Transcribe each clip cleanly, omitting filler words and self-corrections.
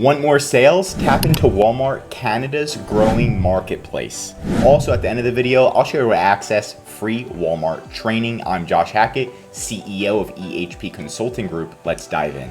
Want more sales? Tap into Walmart Canada's growing marketplace. Also, at the end of the video, I'll show you how to access free Walmart training. I'm Josh Hackett, CEO of EHP Consulting Group. Let's dive in.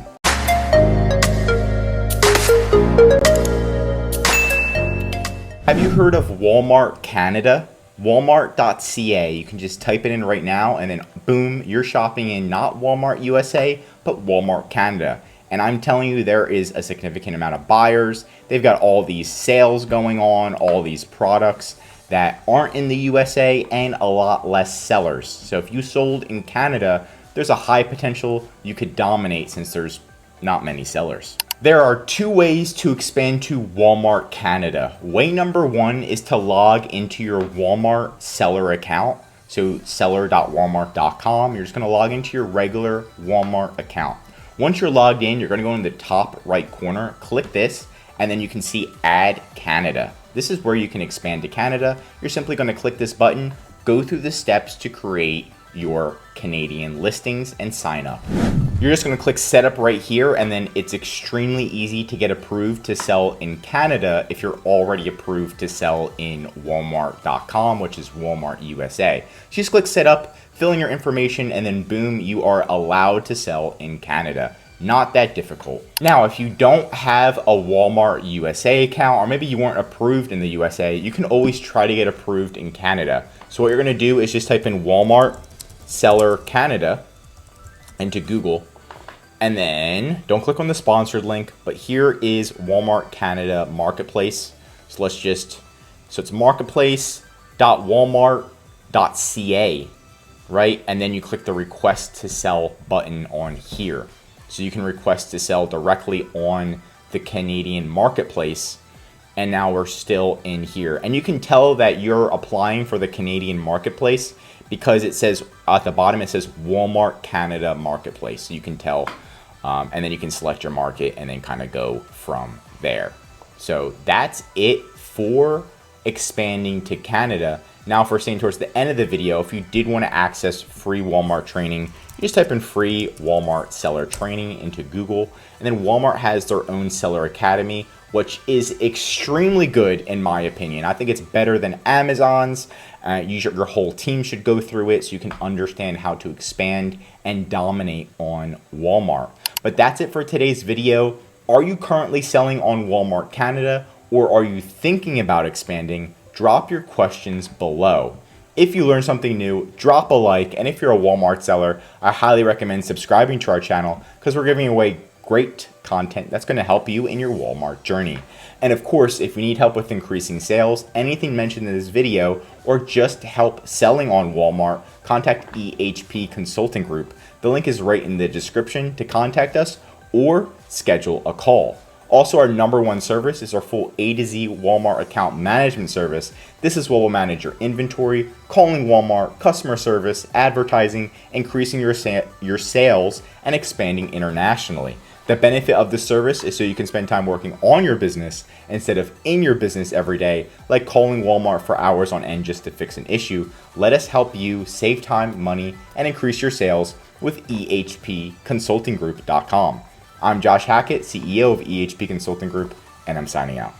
Have you heard of Walmart Canada? Walmart.ca. You can just type it in right now and then boom, you're shopping in not Walmart USA, but Walmart Canada. And I'm telling you, there is a significant amount of buyers. They've got all these sales going on, all these products that aren't in the USA, and a lot less sellers. So if you sold in Canada, there's a high potential you could dominate since there's not many sellers. There are two ways to expand to Walmart Canada. Way number one is to log into your Walmart seller account. So seller.walmart.com. You're just going to log into your regular Walmart account. Once you're logged in, you're going to go in the top right corner, click this, and then you can see Add Canada. This is where you can expand to Canada. You're simply going to click this button, go through the steps to create your Canadian listings and sign up. You're just going to click setup right here, and then it's extremely easy to get approved to sell in Canada if you're already approved to sell in Walmart.com, which is Walmart USA. So just click setup, fill in your information, and then boom, you are allowed to sell in Canada. Not that difficult. Now, if you don't have a Walmart USA account, or maybe you weren't approved in the USA, you can always try to get approved in Canada. So what you're going to do is just type in Walmart Seller Canada into Google, and then don't click on the sponsored link, but here is Walmart Canada Marketplace. So it's marketplace.walmart.ca, right? And then you click the request to sell button on here. So you can request to sell directly on the Canadian marketplace. And now we're still in here. And you can tell that you're applying for the Canadian marketplace because it says at the bottom, it says Walmart Canada Marketplace. So you can tell, and then you can select your market and then kind of go from there. So that's it for expanding to Canada. Now, if we're staying towards the end of the video, if you did want to access free Walmart training, you just type in free Walmart seller training into Google. And then Walmart has their own seller academy, which is extremely good in my opinion. I think it's better than Amazon's. Your whole team should go through it so you can understand how to expand and dominate on Walmart. But that's it for today's video. Are you currently selling on Walmart Canada, or are you thinking about expanding? Drop your questions below. If you learned something new, drop a like. And if you're a Walmart seller, I highly recommend subscribing to our channel because we're giving away great content that's going to help you in your Walmart journey. And of course, if you need help with increasing sales, anything mentioned in this video, or just help selling on Walmart, contact EHP Consulting Group. The link is right in the description to contact us or schedule a call. Also, our #1 service is our full A to Z Walmart account management service. This is what will manage your inventory, calling Walmart, customer service, advertising, increasing your sales, and expanding internationally. The benefit of this service is so you can spend time working on your business instead of in your business every day, like calling Walmart for hours on end just to fix an issue. Let us help you save time, money, and increase your sales with EHPconsultinggroup.com. I'm Josh Hackett, CEO of EHP Consulting Group, and I'm signing out.